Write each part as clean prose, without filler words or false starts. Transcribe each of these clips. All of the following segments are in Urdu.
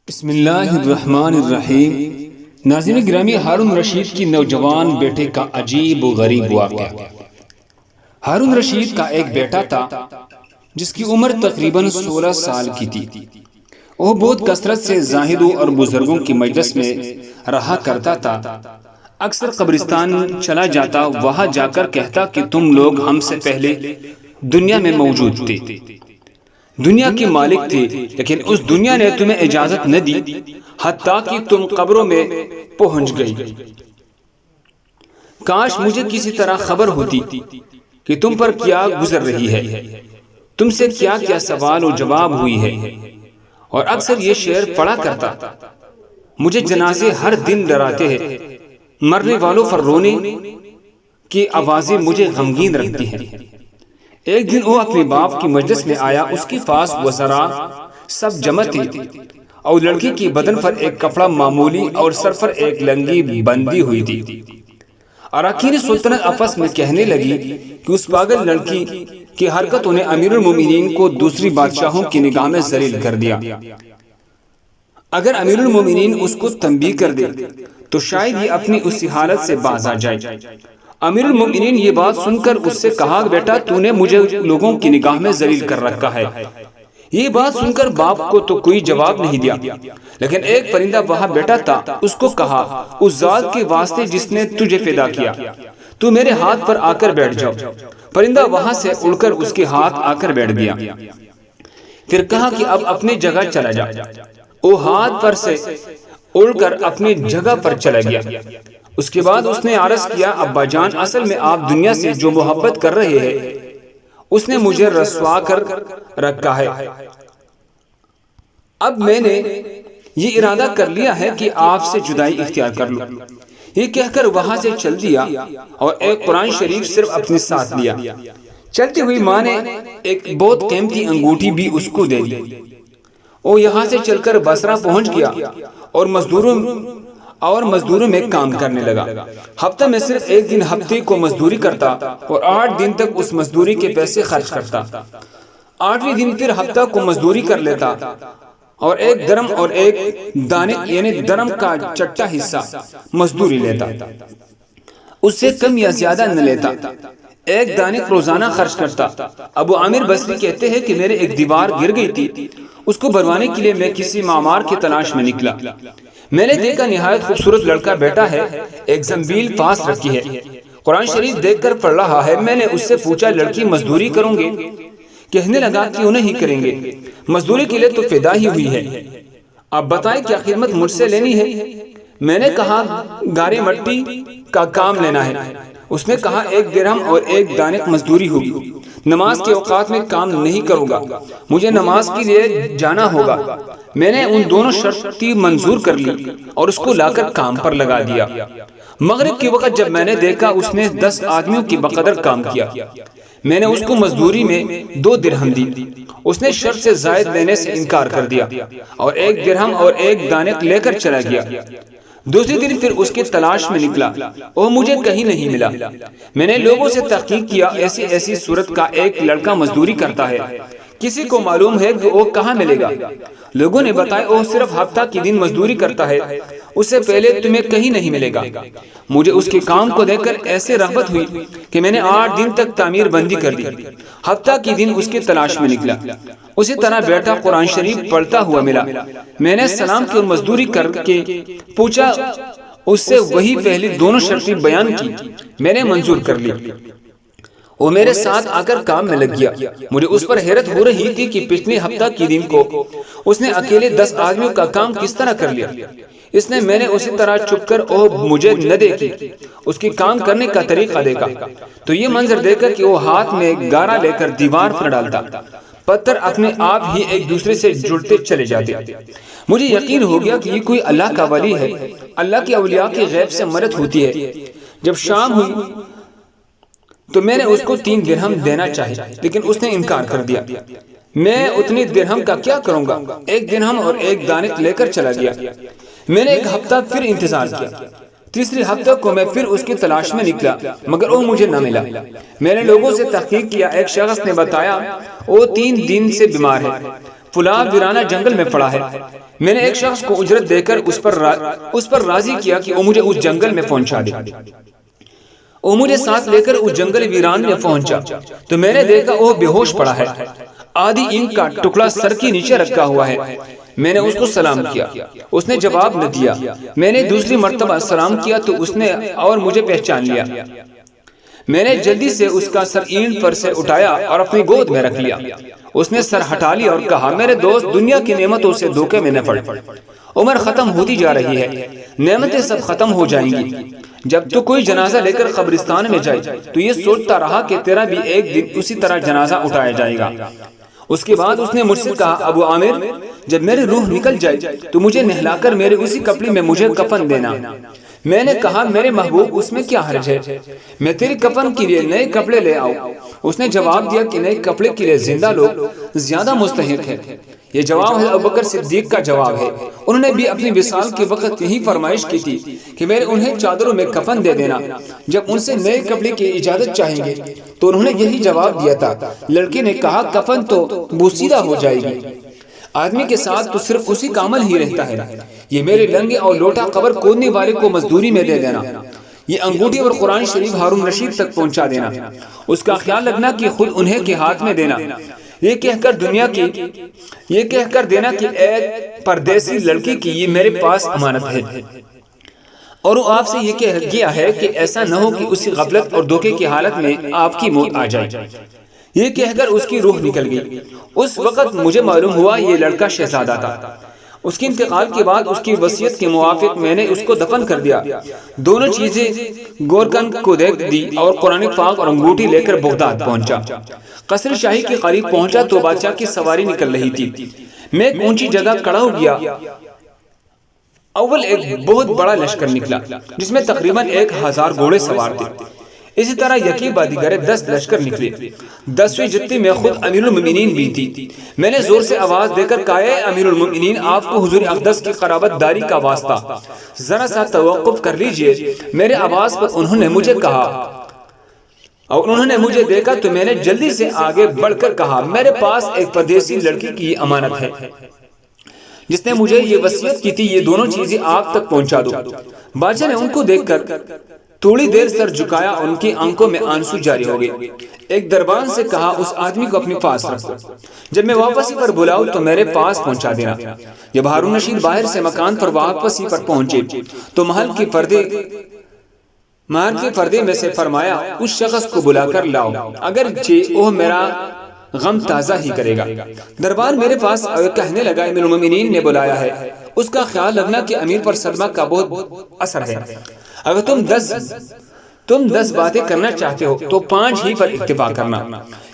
بسم اللہ الرحمن الرحیم۔ ناظرین گرامی، ہارون رشید کی نوجوان بیٹے کا عجیب و غریب واقعہ۔ ہارون رشید کا ایک بیٹا تھا جس کی عمر تقریباً 16 سال کی تھی۔ وہ بہت کثرت سے زاہدوں اور بزرگوں کی مجلس میں رہا کرتا تھا۔ اکثر قبرستان چلا جاتا، وہاں جا کر کہتا کہ تم لوگ ہم سے پہلے دنیا میں موجود تھے، دنیا کے مالک تھے، لیکن اس دنیا نے تمہیں اجازت نہ دی حتیٰ کہ تم قبروں میں پہنچ گئی۔ کاش مجھے کسی طرح خبر ہوتی کہ تم پر کیا گزر رہی ہے، تم سے کیا کیا سوال و جواب ہوئی ہے۔ اور اکثر یہ شعر پڑھا کرتا، مجھے جنازے ہر دن ڈراتے ہیں، مرنے والوں پر رونے کی آوازیں مجھے غمگین رکھتی ہیں۔ ایک دن وہ اپنے باپ کی مجلس میں آیا، اس کے پاس وزراء سب جمع تھے اور لڑکی کی بدن پر ایک کپڑا معمولی اور سر پر ایک لنگی بندھی ہوئی تھی۔ اراکین سلطنت آپس میں کہنے لگی کہ اس پاگل لڑکی کی حرکتوں نے امیر المومنین کو دوسری بادشاہوں کی نگاہ میں ذلیل کر دیا۔ اگر امیر المومنین اس کو تنبیہ کر دے تو شاید یہ اپنی اسی حالت سے باز آ جائے۔ امیر المومنین یہ بات سن کر اس سے کہا، بیٹا تو نے مجھے لوگوں کی نگاہ میں ذلیل کر رکھا ہے۔ یہ بات سن کر باپ کو تو کوئی جواب نہیں دیا، لیکن ایک پرندہ وہاں بیٹھا تھا، اس کو کہا، اس ذات کے واسطے جس نے تجھے پیدا کیا، تو میرے ہاتھ پر آ کر بیٹھ جاؤ۔ پرندہ وہاں سے اڑ کر اس کے ہاتھ آ کر بیٹھ گیا۔ پھر کہا کہ اب اپنی جگہ چلا جا۔ وہ ہاتھ پر سے اڑ کر اپنی جگہ پر چلا گیا۔ اس کے بعد اس نے عرض کیا، ابا جان، اصل میں آپ دنیا سے جو محبت کر رہے ہیں اس نے مجھے رسوا کر رکھا ہے۔ اب میں نے یہ ارادہ کر لیا ہے کہ آپ سے جدائی اختیار کر لوں۔ یہ کہہ کر وہاں سے چل دیا اور ایک قرآن شریف صرف اپنے ساتھ لیا۔ چلتی ہوئی ماں نے ایک بہت قیمتی انگوٹھی بھی اس کو دے دی۔ وہ یہاں سے چل کر بصرہ پہنچ گیا اور مزدوروں میں کام کرنے لگا۔ ہفتہ میں صرف ایک دن ہفتے کو مزدوری کرتا اور 8 دن تک اس مزدوری کے پیسے خرچ کرتا۔ 8ویں دن پھر ہفتہ کو مزدوری کر لیتا اور 1 درم اور 1 دانے یعنی درم کا چٹا حصہ مزدوری لیتا، اس سے کم یا زیادہ نہ لیتا۔ 1 دانے روزانہ خرچ کرتا۔ ابو عامر بصری کہتے ہیں کہ میرے ایک دیوار گر گئی تھی، اس کو بنوانے کے لیے میں کسی معمار کی تلاش میں نکلا۔ میں نے دیکھا نہایت خوبصورت لڑکا بیٹا ہے، ایک زنبیل پاس رکھی ہے، قرآن شریف دیکھ کر پڑھ رہا ہے۔ میں نے اس سے پوچھا، لڑکی مزدوری کروں گے؟ کہنے لگا، کیوں نہیں کریں گے، مزدوری کے لیے تو فدا ہی ہوئی ہے، اب بتائیں کیا خدمت مجھ سے لینی ہے؟ میں نے کہا، گارے مٹی کا کام لینا ہے۔ اس نے کہا، 1 درہم اور 1 دانق مزدوری ہوگی۔ نماز کے اوقات میں کام نہیں کروں گا، مجھے نماز کے لیے جانا ہوگا۔ میں نے ان دونوں شرطیں منظور کر لی اور اس کو لا کر کام پر لگا دیا۔ مغرب کے وقت جب میں نے دیکھا اس نے 10 آدمیوں کی بقدر کام کیا، میں نے اس کو مزدوری میں 2 درہم دی۔ اس نے شرط سے زائد لینے سے انکار کر دیا اور 1 درہم اور 1 دانق لے کر چلا گیا۔ دوسری دن پھر اس کی تلاش میں نکلا، وہ مجھے کہیں نہیں ملا۔ میں نے لوگوں سے تحقیق کیا، ایسی صورت کا ایک لڑکا مزدوری کرتا ہے، کسی کو معلوم ہے کہ وہ کہاں ملے گا؟ لوگوں نے بتایا، وہ صرف ہفتہ کی دن مزدوری کرتا ہے، اس سے پہلے تمہیں کہیں نہیں ملے گا۔ مجھے اس کے کام کو دیکھ کر ایسے رغبت ہوئی کہ میں نے 8 دن تک تعمیر بندی کر دی۔ ہفتہ کی دن اس کی تلاش میں نکلا، اسی طرح بیٹا قرآن شریف پڑھتا ہوا ملا۔ میں نے سلام کی اور مزدوری کر کے پوچھا، اس سے وہی پہلی دونوں شرطیں بیان کی، میں نے منظور کر لی۔ وہ میرے ساتھ آ کر کام میں لگ گیا۔ مجھے اس پر حیرت ہو رہی تھی کہ پچھلے ہفتہ کی دن کو اس نے اکیلے 10 آدمیوں کا کام کس طرح کر لیا۔ اس نے میں نے اسی طرح چھپ کر مجھے نہ دیکھی، اس کی کام کرنے کا طریقہ دیکھا تو یہ منظر دیکھا کہ وہ ہاتھ میں گارا لے کر دیوار پر ڈالتا، پتھر اپنے آپ ہی ایک دوسرے سے جڑتے چلے جاتے۔ مجھے یقین ہو گیا کہ یہ کوئی اللہ کا ولی ہے۔ اللہ کے اولیاء کی غیب سے مدد ہوتی ہے۔ جب شام ہوئی تو میں نے اس کو 3 درہم دینا چاہی، لیکن اس نے انکار کر دیا۔ میں اتنی درہم کا کیا کروں گا؟ 1 درہم اور 1 دانق لے کر چلا گیا۔ میں نے 1 ہفتہ پھر انتظار کیا۔ تیسری ہفتہ کو میں پھر اس کی تلاش میں نکلا، مگر وہ مجھے نہ ملا۔ میں نے لوگوں سے تحقیق کیا، ایک شخص نے بتایا وہ 3 دن سے بیمار ہے، فلاں ویرانہ جنگل میں پڑا ہے۔ میں نے ایک شخص کو اجرت دے کر اس پر راضی کیا کہ وہ مجھے اس جنگل میں پہنچا دے۔ وہ مجھے ساتھ لے کر اس جنگل ویران میں پہنچا تو میں نے دیکھا وہ بے ہوش پڑا ہے، آدھی اینٹ کا ٹکڑا سر کے نیچے رکھا ہوا ہے۔ میں نے اس کو سلام کیا، اس نے جواب نہ دیا۔ میں نے دوسری مرتبہ سلام کیا تو اس نے اور مجھے پہچان لیا۔ میں نے جلدی سے اس کا سر اینٹ پر سے اٹھایا اور اپنی گود میں رکھ لیا۔ اس نے سر ہٹا لیا اور کہا، میرے دوست، دنیا کی نعمتوں سے دھوکے میں نہ پڑ، عمر ختم ہوتی جا رہی ہے، نعمتیں سب ختم ہو جائیں گی۔ جب تو کوئی جنازہ لے کر قبرستان میں جائے تو یہ سوچتا رہا کہ تیرا بھی ایک دن اسی طرح جنازہ اٹھایا جائے گا۔ اس کے بعد اس نے مجھ سے کہا، ابو عامر، جب میری روح نکل جائے تو مجھے نہلا کر میرے اسی کپڑے میں مجھے کفن دینا۔ میں نے کہا، میرے محبوب، اس میں کیا حرج ہے، میں تیری کفن کے لیے نئے کپڑے لے آؤں۔ اس نے جواب دیا کہ نئے کپڑے کے لیے زندہ لوگ زیادہ مستحق ہیں۔ یہ جواب ہے ابوبکر صدیق کا جواب ہے۔ انہوں نے بھی اپنی وصال کے وقت یہی فرمائش کی تھی کہ میرے انہیں چادروں میں کفن دے دینا۔ جب ان سے نئے کپڑے کی اجازت چاہیں گے تو انہوں نے یہی جواب دیا تھا۔ لڑکے نے کہا، کفن تو بوسیدہ ہو جائے گی، آدمی کے ساتھ تو صرف اسی کا عمل ہی رہتا ہے۔ یہ میرے لنگے اور لوٹا قبر کھودنے والے کو مزدوری میں دے دینا، یہ انگوٹھی اور قرآن شریف ہارون رشید تک پہنچا دینا، اس کا خیال رکھنا کہ خود انہیں کے ہاتھ میں دینا، یہ کہہ کر دینا کہ ایک پردیسی لڑکی کی یہ میرے پاس امانت ہے، اور وہ آپ سے یہ کہہ گیا ہے کہ ایسا نہ ہو کہ اسی غفلت اور دھوکے کی حالت میں آپ کی موت آ جائے۔ یہ کہہ کر اس کی روح نکل گئی۔ اس وقت مجھے معلوم ہوا یہ لڑکا شہزادہ تھا۔ اس کے انتقال کے بعد اس کی وصیت کے موافق میں نے اس کو دفن کر دیا۔ دونوں چیزیں گورکن کو دے دی اور قرآن پاک اور انگوٹھی لے کر بغداد پہنچا۔ قصر شاہی کے قریب پہنچا تو بادشاہ کی سواری نکل رہی تھی۔ میں ایک اونچی جگہ کھڑا ہو گیا۔ اول ایک بہت بڑا لشکر نکلا جس میں تقریباً 1000 گھوڑے سوار تھے۔ اسی طرح یکی بعد دیگر 10 لشکر نکلے۔ 10ویں جتھے میں خود امیر المؤمنین بھی تھی۔ میں نے زور سے آواز دے کر کہا، اے امیر المؤمنین، آپ کو حضور اقدس کی قرابت داری کا واسطہ، ذرا سا توقف کر لیجئے۔ میرے آواز پر انہوں نے مجھے کہا اور انہوں نے مجھے دیکھا تو میں نے جلدی سے آگے بڑھ کر کہا، میرے پاس ایک پردیسی لڑکی کی امانت ہے جس نے مجھے یہ وصیت کی تھی، یہ دونوں چیزیں آپ تک پہنچا دو۔ بادشاہ نے ان کو دیکھ کر تھوڑی دیر سر جھکایا، ان کی آنکھوں میں آنسو جاری ہو گئے۔ ایک دربان سے کہا، اس آدمی کو اپنے پاس رکھو، جب میں واپسی پر بلاؤں تو میرے پاس پہنچا دینا۔ جب ہارون رشید باہر سے مکان پر واپسی پر پہنچے تو محل کے پردے میں سے فرمایا، اس شخص کو بلا کر لاؤ، اگرچہ وہ میرا غم تازہ ہی کرے گا۔ دربار میرے پاس کہنے لگا، امیر المؤمنین نے بلایا ہے، اس کا خیال رکھنا کہ امیر پر صدمہ کا بہت اثر ہے۔ اگر تم 10 باتیں کرنا چاہتے ہو تو 5 ہی پر اکتفا کرنا۔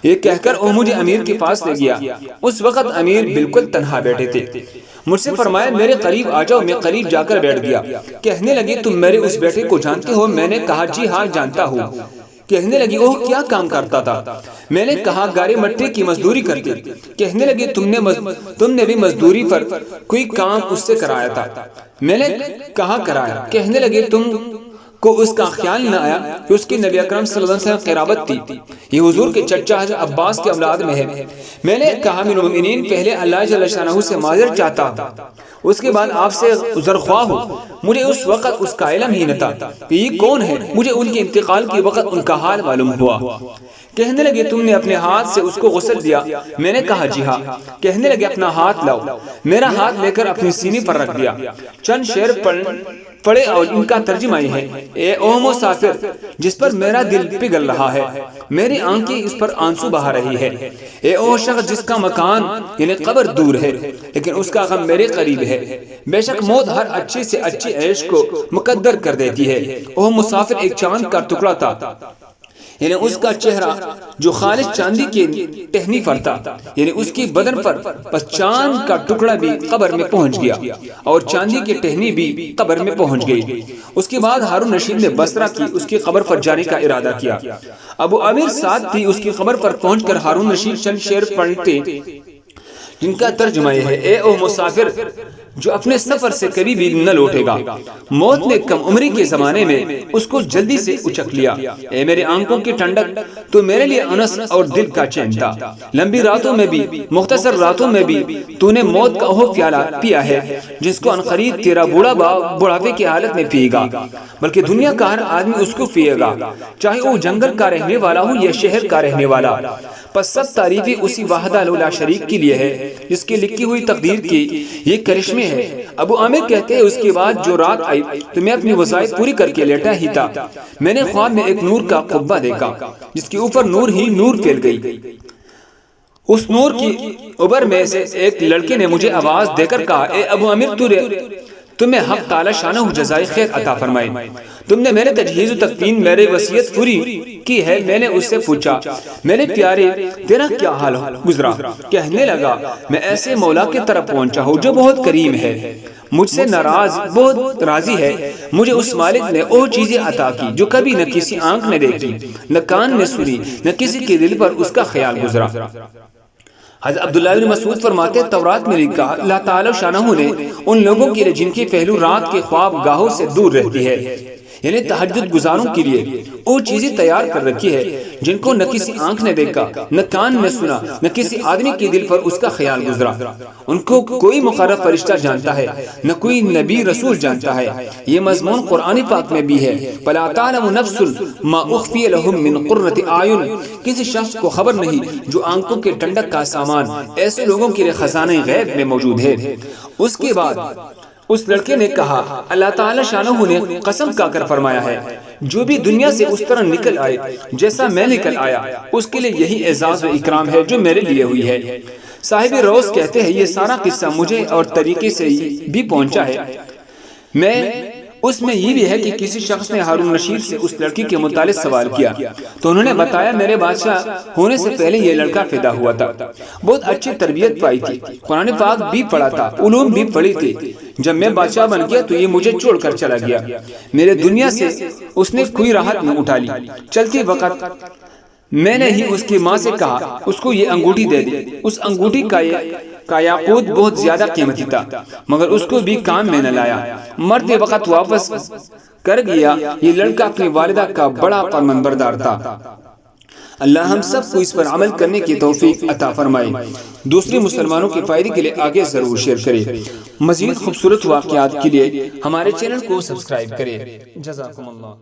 یہ کہہ کر وہ مجھے امیر کے پاس لے گیا۔ اس وقت امیر بالکل تنہا بیٹھے تھے۔ مجھ سے فرمایا، میرے قریب آ جاؤ۔ میں قریب جا کر بیٹھ گیا۔ کہنے لگی، تم میرے اس بیٹے کو جانتے ہو؟ میں نے کہا، جی ہاں جانتا ہوں۔ کہنے لگی، وہ کیا کام کرتا تھا؟ میں نے کہا، گارے مٹی کی مزدوری کرتی۔ کہنے لگی، تم نے بھی مزدوری پر کوئی کام اس سے کرایا تھا؟ میں نے کہا، کرایا۔ کہنے لگے، تم کو اس کا خیال نہ آیا کہ اس کی نبی اکرم صلی اللہ علیہ وسلم قرابت تھی؟ یہ حضور کے چچا حضرت عباس کے اولاد میں ہے۔ میں نے کہا، امیر المؤمنین، پہلے اللہ جل شانہ سے معذرت چاہتا ہوں، اس کے بعد آپ سے عذرخواہ ہوں۔ مجھے اس وقت اس کا علم ہی نہ تھا کہ یہ کون ہے۔ مجھے ان کے انتقال کے وقت ان کا حال معلوم ہوا۔ کہنے لگے، تم نے اپنے ہاتھ سے اس کو غسل دیا؟ میں نے کہا، جی ہاں۔ کہنے لگے، اپنا ہاتھ لاؤ۔ میرا ہاتھ لے کر اپنی سینے پر رکھ دیا۔ چند شعر پڑھے اور ان کا ترجمہ یہ ہے، اے او مسافر جس پر میرا دل پگھل رہا ہے، میری آنکھیں اس پر آنسو بہا رہی ہے۔ اے او شخص جس کا مکان یعنی قبر دور ہے لیکن اس کا غم میرے قریب ہے، بے شک موت ہر اچھی سے اچھی عیش کو مقدر کر دیتی ہے۔ او مسافر ایک چاند کا ٹکڑا تھا، یعنی اس کا چہرہ جو خالص چاندی کے ٹہنی پر تھا، یعنی اس کی بدن پر بس چاند کا ٹکڑا بھی قبر میں پہنچ گیا اور چاندی کی ٹہنی بھی قبر میں پہنچ گئی۔ اس کے بعد ہارون رشید نے بصرہ کی اس کی قبر پر جانے کا ارادہ کیا۔ ابو عامر ساتھ تھی۔ اس کی قبر پر پہنچ کر ہارون رشید چند شعر پڑھتے جن کا ترجمہ یہ ہے، اے او مسافر جو اپنے سفر سے کبھی بھی نہ لوٹے گا۔ موت نے کم عمری کے زمانے میں اس کو جلدی سے اچک لیا۔ اے میرے آنکھوں کی ٹھنڈک، تو میرے لیے انس اور دل کا چین تھا۔ لمبی راتوں میں بھی، مختصر راتوں میں بھی تو نے موت کا وہ پیالہ پیا ہے جس کو عنقریب تیرا بڑھاپے کی حالت میں پیے گا، بلکہ دنیا کا ہر آدمی اس کو پیے گا، چاہے وہ جنگل کا رہنے والا ہو یا شہر کا رہنے والا۔ پس سب تعریفیں اسی وحدہ لا شریک کے لیے ہے جس کی لکھی ہوئی تقدیر کی یہ کرشمے ہے۔ ابو عامر کہتے ہیں، اس کے بعد جو رات آئی تو میں اپنی وظائف پوری کر کے لیٹا ہی تھا، میں نے خواب میں ایک نور کا قبہ دیکھا جس کے اوپر نور ہی نور پھیل گئی۔ اس نور کی اوپر میں سے ایک لڑکے نے مجھے آواز دے کر کہا، اے ابو عامر، تمہیں حق تعالی شانہ جزائے خیر عطا فرمائے، تم نے میرے تجہیز و تکفین، میرے وصیت پوری کی ہے۔ میں نے اس سے پوچھا، میرے پیارے تیرا کیا حال گزرا؟ کہنے لگا، میں ایسے مولا کی طرف پہنچا ہوں جو بہت کریم ہے، مجھ سے ناراض بہت راضی ہے۔ مجھے اس مالک نے وہ چیزیں عطا کی جو کبھی نہ کسی آنکھ نے دیکھی، نہ کان نے سنی، نہ کسی کے دل پر اس کا خیال گزرا۔ حضرت عبداللہ بن مسعود فرماتے ہیں، تورات میں لکھا، اللہ تعالیٰ شانہ نے ان لوگوں کے لیے جن کی پہلو رات کے خواب گاہوں سے دور رہتی ہے، یعنی تہجد گزاروں کے لیے وہ چیزیں تیار کر رکھی ہے جن کو نہ کسی آنکھ نے دیکھا، نہ کان نے سنا، نہ کسی آدمی کے دل پر اس کا خیال گزرا۔ ان کو کوئی مقرب فرشتہ جانتا ہے، نہ کوئی نبی رسول جانتا ہے۔ یہ مضمون قرآن پاک میں بھی ہے، فَلَا تَعْلَمُ نَفْسٌ مَا أُخْفِيَ لَهُم مِّن قُرَّةِ أَعْيُنٍ۔ کسی شخص کو خبر نہیں جو آنکھوں کے ٹھنڈک کا سامان ایسے لوگوں کے لیے خزانہ غیب میں موجود ہے۔ اس کے بعد اس لڑکے نے کہا، اللہ تعالیٰ شانہ نے قسم کھا کر فرمایا ہے، جو بھی دنیا سے اس طرح نکل آئے جیسا میں نکل آیا، اس کے لیے یہی اعزاز و اکرام ہے جو میرے لیے ہوئی ہے۔ صاحب روز کہتے ہیں، یہ سارا قصہ مجھے اور طریقے سے بھی پہنچا ہے۔ اس میں یہ بھی ہے کہ کسی شخص نے ہارون رشید سے اس لڑکی کے متعلق سوال کیا تو انہوں نے بتایا، میرے بادشاہ ہونے سے پہلے یہ لڑکا پیدا ہوا تھا، بہت اچھی تربیت پائی تھی، قرآن پاک بھی پڑھا تھا، علوم بھی پڑھی تھی۔ جب میں بادشاہ بن گیا تو یہ مجھے چھوڑ کر چلا گیا، میرے دنیا سے اس نے کوئی راحت نہ اٹھا لی۔ چلتے وقت میں نے ہی اس کی ماں سے کہا، اس کو یہ انگوٹھی دے دی۔ اس انگوٹھی کا یاقوت بہت زیادہ قیمتی تھا، مگر اس کو بھی کام میں نہ لایا، مرتے وقت واپس کر گیا۔ یہ لڑکا اپنی والدہ کا بڑا فرمانبردار تھا۔ اللہ ہم سب کو اس پر عمل کرنے کی توفیق عطا فرمائے۔ دوسرے مسلمانوں کے فائدے کے لیے آگے ضرور شیئر کریں۔ مزید خوبصورت واقعات کے لیے ہمارے چینل کو سبسکرائب کریں۔ جزاکم اللہ۔